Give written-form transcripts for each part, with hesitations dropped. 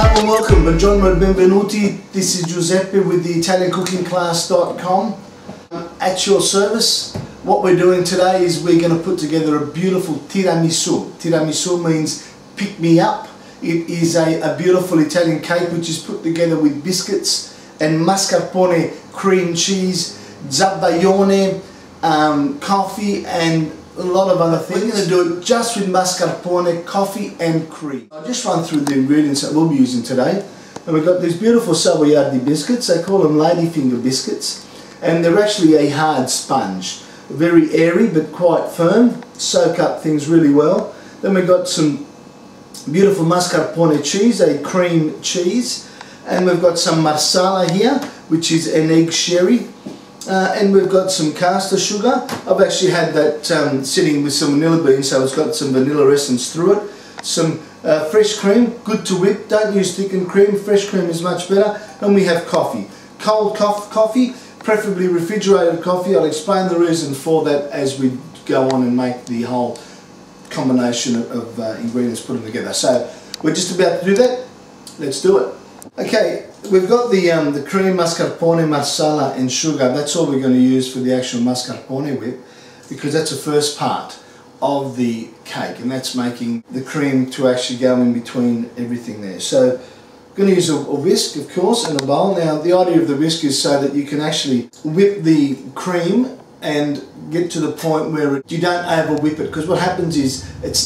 Hello and welcome, buongiorno e benvenuti. This is Giuseppe with the ItalianCookingClass.com. At your service. What we're doing today is we're going to put together a beautiful tiramisu. Tiramisu means pick me up. It is a beautiful Italian cake which is put together with biscuits and mascarpone cream cheese, zabaione, coffee and a lot of other things. We're going to do it just with mascarpone, coffee and cream. I'll just run through the ingredients that we'll be using today. And we've got these beautiful savoiardi biscuits. They call them ladyfinger biscuits. And they're actually a hard sponge. Very airy but quite firm. Soak up things really well. Then we've got some beautiful mascarpone cheese, a cream cheese. And we've got some marsala here, which is an egg sherry. And we've got some castor sugar. I've actually had that sitting with some vanilla beans, so it's got some vanilla essence through it. Some fresh cream, good to whip. Don't use thickened cream, fresh cream is much better. And we have coffee. Cold coffee, preferably refrigerated coffee. I'll explain the reason for that as we go on and make the whole combination of ingredients, put them together. So we're just about to do that. Let's do it. Okay, we've got the cream, mascarpone, marsala and sugar. That's all we're going to use for the actual mascarpone whip, because that's the first part of the cake, and that's making the cream to actually go in between everything there. So we're going to use a whisk, of course, and a bowl. Now the idea of the whisk is so that you can actually whip the cream and get to the point where you don't over whip it, because what happens is it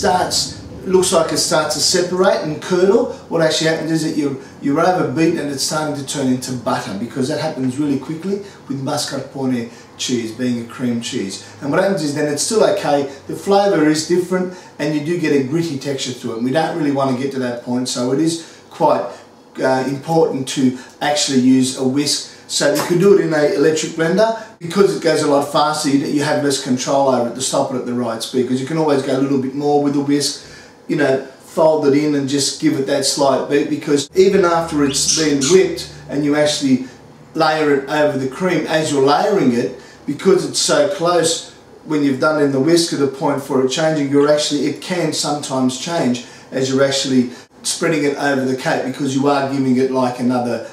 looks like it starts to separate and curdle. What actually happens is that you're overbeaten and it's starting to turn into butter, because that happens really quickly with mascarpone cheese being a cream cheese. And what happens is then it's still okay, the flavour is different and you do get a gritty texture to it. And we don't really want to get to that point, so it is quite important to actually use a whisk. So you could do it in an electric blender. Because it goes a lot faster, you have less control over it to stop it at the right speed, because you can always go a little bit more with a whisk. You know, fold it in and just give it that slight beat, because even after it's been whipped and you actually layer it over the cream, as you're layering it, because it's so close when you've done it in the whisk to the point for it changing, it can sometimes change as you're actually spreading it over the cake, because you are giving it like another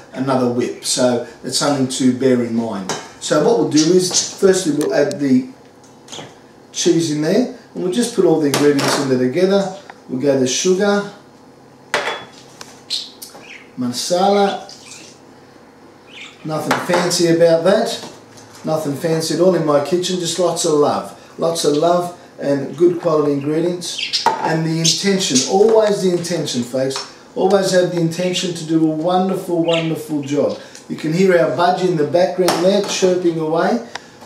whip. So it's something to bear in mind. So what we'll do is, firstly we'll add the cheese in there, and we'll just put all the ingredients in there together. We'll go the sugar, marsala, nothing fancy about that, nothing fancy at all in my kitchen, just lots of love and good quality ingredients. And the intention, always the intention folks, always have the intention to do a wonderful, wonderful job. You can hear our budgie in the background there chirping away,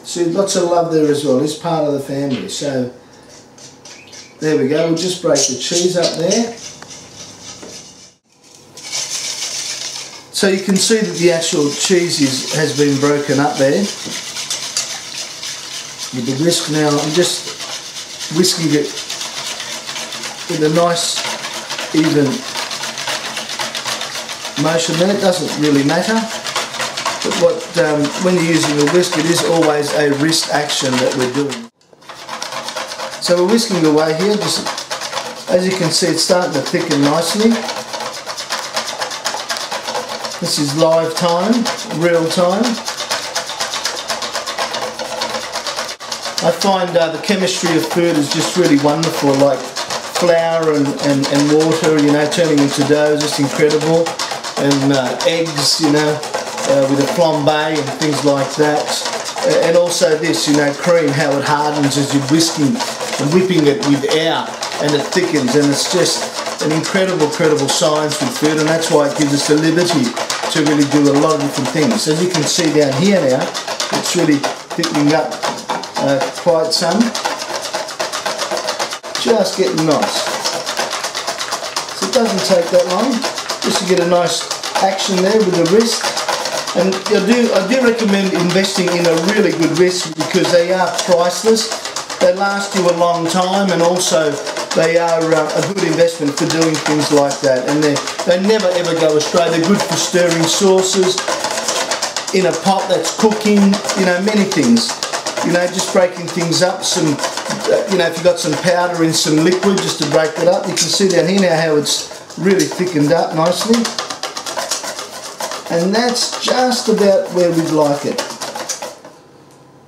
so lots of love there as well, he's part of the family. So there we go, we'll just break the cheese up there. So you can see that the actual cheese has been broken up there with the whisk. Now I'm just whisking it with a nice even motion there. It doesn't really matter, but when you're using a whisk, it is always a wrist action that we're doing. So we're whisking away here, just as you can see it's starting to thicken nicely. This is live time, real time. I find the chemistry of food is just really wonderful, like flour and water, you know, turning into dough is just incredible. And eggs, you know, with a flambe and things like that. And also this, you know, cream, how it hardens as you're whisking and whipping it with air, and it thickens, and it's just an incredible science with food, and that's why it gives us the liberty to really do a lot of different things. As you can see down here now, it's really thickening up quite some. Just getting nice. So it doesn't take that long, just to get a nice action there with the wrist. And I do recommend investing in a really good whisk, because they are priceless. They last you a long time, and also they are a good investment for doing things like that. And they never ever go astray. They're good for stirring sauces, in a pot that's cooking, you know, many things. You know, just breaking things up, some, you know, if you've got some powder in some liquid just to break it up. You can see down here now how it's really thickened up nicely. and that's just about where we'd like it.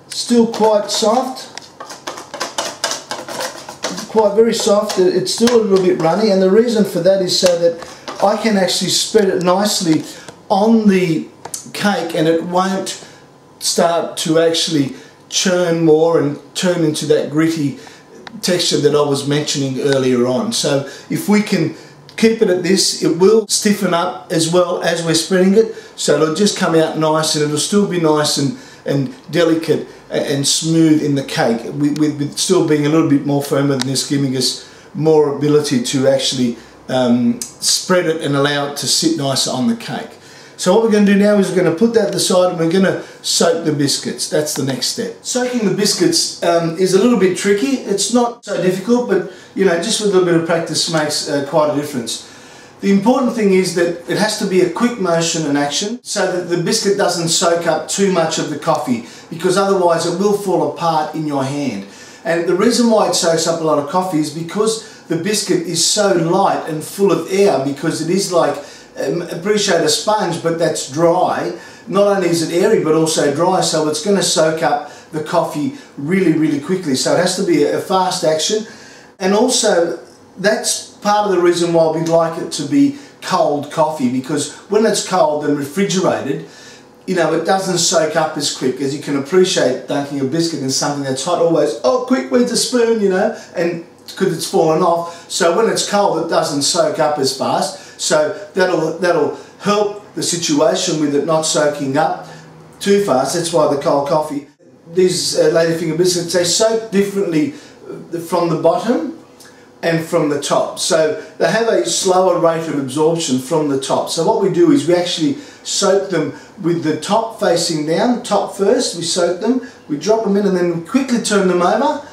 Still quite soft, quite very soft. It's still a little bit runny, and the reason for that is so that I can actually spread it nicely on the cake and it won't start to actually churn more and turn into that gritty texture that I was mentioning earlier on. So if we can keep it at this, it will stiffen up as well as we're spreading it, so it'll just come out nice, and it'll still be nice and delicate and smooth in the cake, with still being a little bit more firmer than this, giving us more ability to actually spread it and allow it to sit nicer on the cake. So what we're going to do now is we're going to put that to the side and we're going to soak the biscuits. That's the next step. Soaking the biscuits is a little bit tricky. It's not so difficult, but you know, just with a little bit of practice makes quite a difference. The important thing is that it has to be a quick motion and action so that the biscuit doesn't soak up too much of the coffee, because otherwise it will fall apart in your hand. And the reason why it soaks up a lot of coffee is because the biscuit is so light and full of air, because it is like, appreciate a sponge, but that's dry. Not only is it airy but also dry, so it's going to soak up the coffee really quickly. So it has to be a fast action, and also that's part of the reason why we'd like it to be cold coffee, because when it's cold and refrigerated, you know, it doesn't soak up as quick. As you can appreciate, dunking a biscuit in something that's hot, always, oh quick, where's the spoon, you know, and because it's fallen off. So when it's cold it doesn't soak up as fast. So that'll help the situation with it not soaking up too fast. That's why the cold coffee, these ladyfinger biscuits, they soak differently from the bottom and from the top. So they have a slower rate of absorption from the top. So what we do is we actually soak them with the top facing down, top first. We soak them, we drop them in, and then we quickly turn them over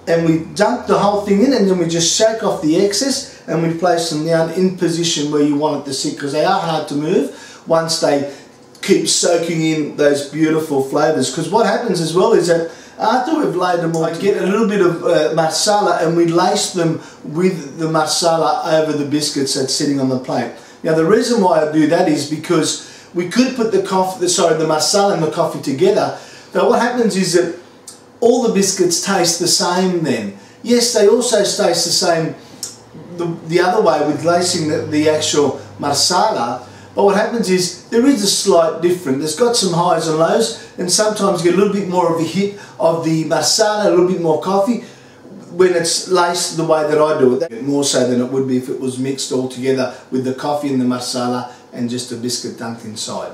and we dunk the whole thing in, and then we just shake off the excess and we place them down in position where you want it to sit, because they are hard to move once they keep soaking in those beautiful flavours. Because what happens as well is that after we've laid them all, I get a little bit of marsala, and we lace them with the marsala over the biscuits that's sitting on the plate. Now the reason why I do that is because we could put the marsala and the coffee together, but what happens is that all the biscuits taste the same then. Yes, they also taste the same the other way with lacing the actual marsala, but what happens is there is a slight difference. There's got some highs and lows, and sometimes you get a little bit more of a hit of the marsala, a little bit more coffee when it's laced the way that I do it, more so than it would be if it was mixed all together with the coffee and the marsala and just a biscuit dunked inside.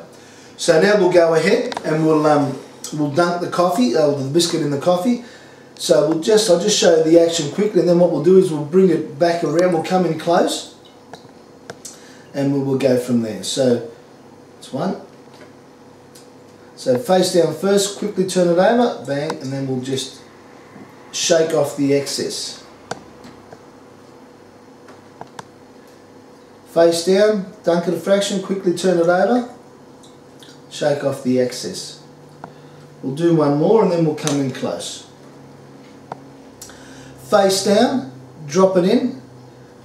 So now we'll go ahead and we'll dunk the coffee, the biscuit in the coffee. So I'll just show you the action quickly, and then what we'll do is we'll bring it back around, we'll come in close, and we will go from there. So it's one. So face down first, quickly turn it over, bang, and then we'll just shake off the excess. Face down, dunk it a fraction, quickly turn it over, shake off the excess. We'll do one more and then we'll come in close. Face down, drop it in,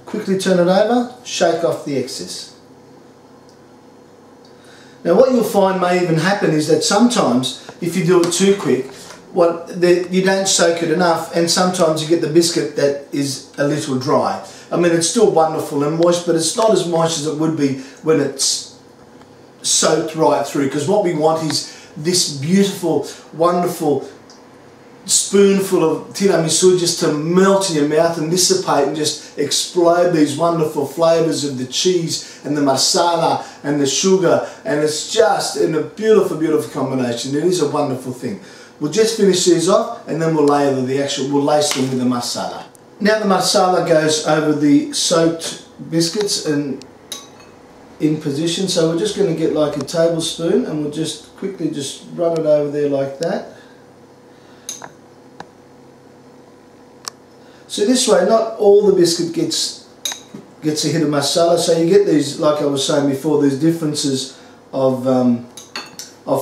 quickly turn it over, shake off the excess. Now what you'll find may even happen is that sometimes if you do it too quick, you don't soak it enough, and sometimes you get the biscuit that is a little dry. I mean, it's still wonderful and moist, but it's not as moist as it would be when it's soaked right through, because what we want is this beautiful, wonderful spoonful of tiramisu just to melt in your mouth and dissipate and just explode these wonderful flavours of the cheese and the marsala and the sugar, and it's just in a beautiful combination. It is a wonderful thing. We'll just finish these off and then we'll lace them with the marsala. Now the marsala goes over the soaked biscuits and in position, so we're just going to get like a tablespoon and we'll just quickly just run it over there like that. So this way not all the biscuit gets a hit of marsala, so you get these, like I was saying before, these differences of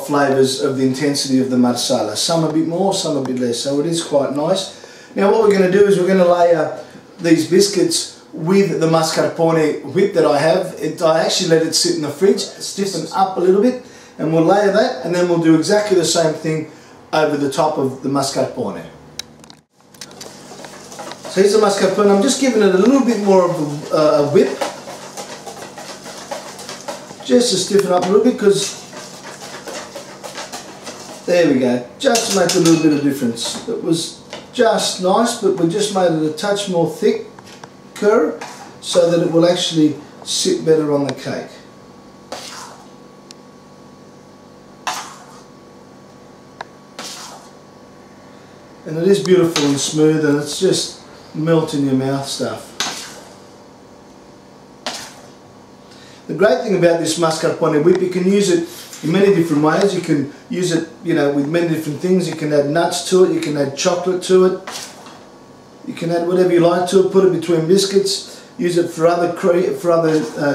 flavours of the intensity of the marsala. Some a bit more, some a bit less, so it is quite nice. Now what we're going to do is we're going to layer these biscuits with the mascarpone whip that I have. I actually let it sit in the fridge, stiffen up a little bit, and we'll layer that, and then we'll do exactly the same thing over the top of the mascarpone. So here's the mascarpone. I'm just giving it a little bit more of a whip, just to stiffen up a little bit, because there we go, just to make a little bit of difference. It was just nice, but we just made it a touch more thicker so that it will actually sit better on the cake. And it is beautiful and smooth, and it's just melt in your mouth stuff. The great thing about this mascarpone whip, you can use it in many different ways. You can use it, you know, with many different things. You can add nuts to it, you can add chocolate to it, you can add whatever you like to it. Put it between biscuits, use it for other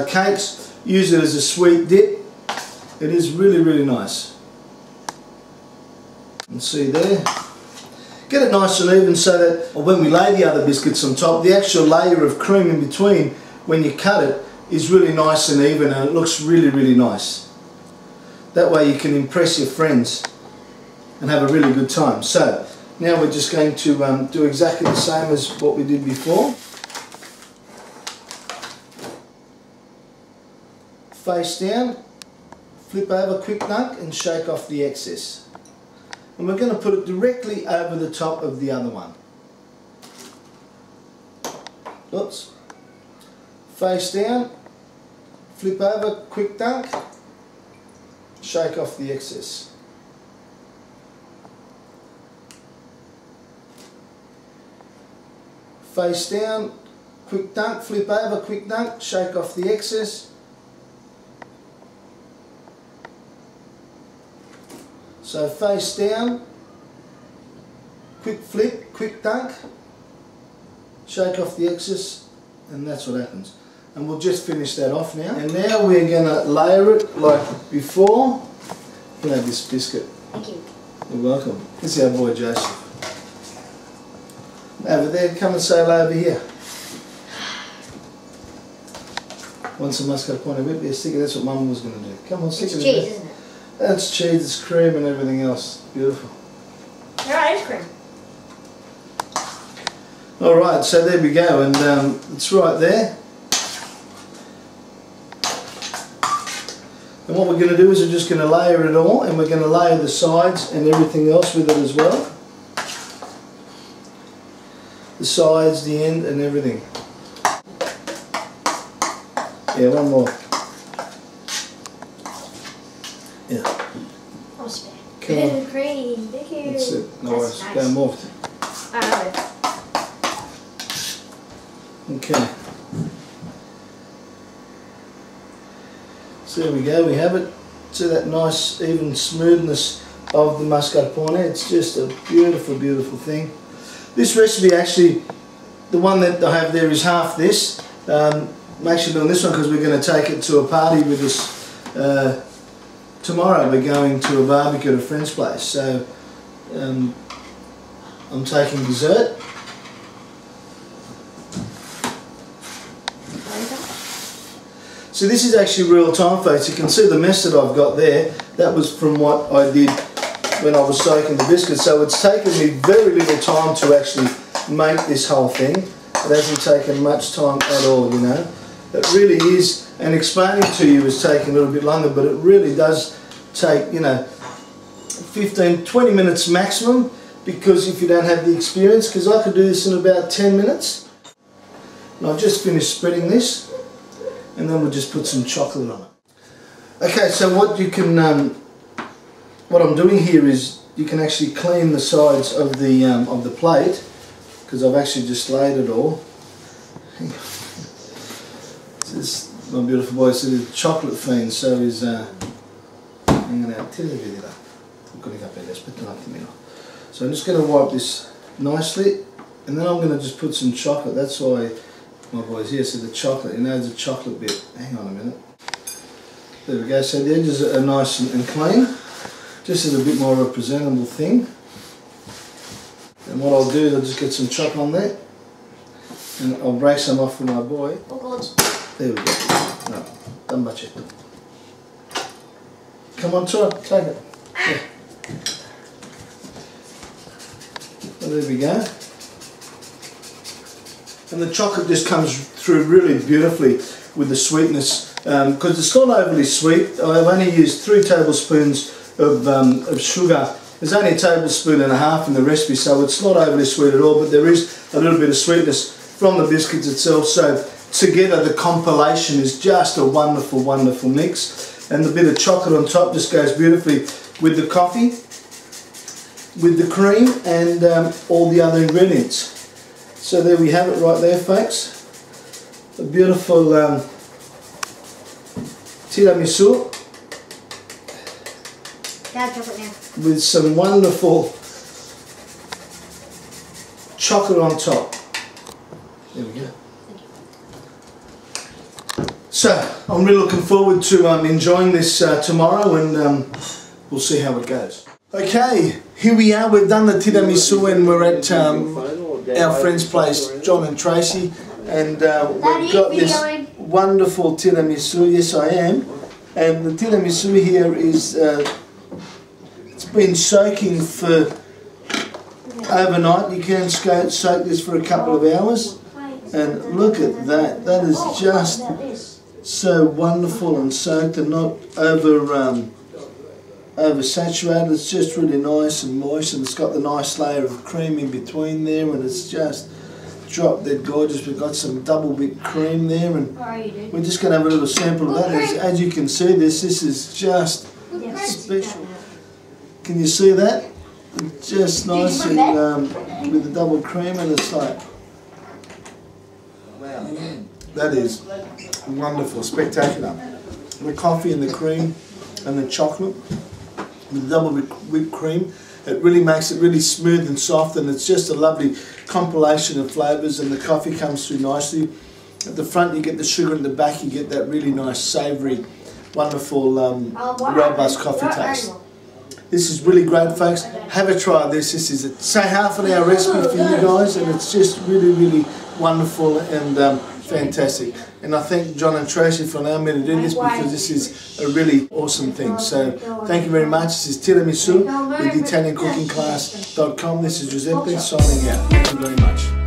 cakes, use it as a sweet dip. It is really, really nice. And see there, get it nice and even so that when we lay the other biscuits on top, the actual layer of cream in between, when you cut it, is really nice and even, and it looks really, really nice. That way you can impress your friends and have a really good time. So now we're just going to do exactly the same as what we did before. Face down, flip over, quick dunk, and shake off the excess. And we're going to put it directly over the top of the other one. Oops. Face down, flip over, quick dunk, shake off the excess. Face down, quick dunk, flip over, quick dunk, shake off the excess. So face down, quick flip, quick dunk, shake off the excess, and that's what happens. And we'll just finish that off now. And now we're going to layer it like before. You can have this biscuit. Thank you. You're welcome. This is our boy Joseph. Over there, come and sail over here. Want some mascarpone whip? Yeah, stick it. That's what Mum was going to do. Come on, stick it in there. It's cheese, isn't it? That's cheese, it's cream and everything else. Beautiful. Alright, ice cream. Alright, so there we go, and it's right there. And what we're going to do is we're just going to layer it all, and we're going to layer the sides and everything else with it as well. The sides, the end and everything. Yeah, one more. Yeah. Oh, spare. Come on. Cream. Thank you. That's it. Nice. Nice. Go more. Okay. So there we go, we have it. See that nice even smoothness of the mascarpone. It's just a beautiful, beautiful thing. This recipe actually, the one that I have there is half this. I'm actually doing this one because we're going to take it to a party with us tomorrow. We're going to a barbecue at a friend's place. So I'm taking dessert. So this is actually real time, folks. You can see the mess that I've got there. That was from what I did when I was soaking the biscuits. So it's taken me very little time to actually make this whole thing. It hasn't taken much time at all, you know. It really is, and explaining to you is taking a little bit longer, but it really does take, you know, 15, 20 minutes maximum, because if you don't have the experience, because I could do this in about 10 minutes. And I've just finished spreading this. And then we'll just put some chocolate on it. Okay, so what you can, what I'm doing here is you can actually clean the sides of the plate, because I've actually just laid it all. This is my beautiful boy, so he's a chocolate fiend, so he's hanging out. So I'm just going to wipe this nicely, and then I'm going to just put some chocolate. That's why my boy's here, so the chocolate, you know, there's a chocolate bit. Hang on a minute. There we go, so the edges are nice and clean, just as a bit more of a presentable thing. And what I'll do is I'll just get some chocolate on there, And I'll break some off for my boy. Oh God. There we go. No, don't much it. Come on, try it. Take it. Yeah. Well, there we go. And the chocolate just comes through really beautifully with the sweetness, because it's not overly sweet. I've only used 3 tablespoons of sugar. There's only a tablespoon and a half in the recipe, so it's not overly sweet at all, but there is a little bit of sweetness from the biscuits itself, so together the compilation is just a wonderful, wonderful mix. And the bit of chocolate on top just goes beautifully with the coffee, with the cream, and all the other ingredients. So there we have it right there, folks. A beautiful tiramisu with some wonderful chocolate on top. There we go. So I'm really looking forward to enjoying this tomorrow, and we'll see how it goes. Okay, here we are. We've done the tiramisu and we're at our friend's place, John and Tracy, and we've got this wonderful tiramisu. Yes, I am. And the tiramisu here is it's been soaking for overnight. You can soak this for a couple of hours, and look at that. That is just so wonderful and soaked and not oversaturated. It's just really nice and moist, and it's got the nice layer of cream in between there, and it's just drop dead gorgeous. We've got some double bit cream there, and we're just going to have a little sample of that. As you can see, this is just special. Can you see that? It's just nice and with the double cream, and it's like, wow, that is wonderful, spectacular. The coffee and the cream and the chocolate with the double whipped cream, it really makes it really smooth and soft, and it's just a lovely compilation of flavours, and the coffee comes through nicely. At the front you get the sugar, at the back you get that really nice savoury, wonderful robust coffee taste. This is really great, folks. Have a try of this. This is say half an hour recipe for you guys, and it's just really, really wonderful and fantastic. And I thank John and Tracy for allowing me to do this, because this is a really awesome thing. So thank you very much. This is Tiramisu with ItalianCookingClass.com. This is Giuseppe signing out. Thank you very much.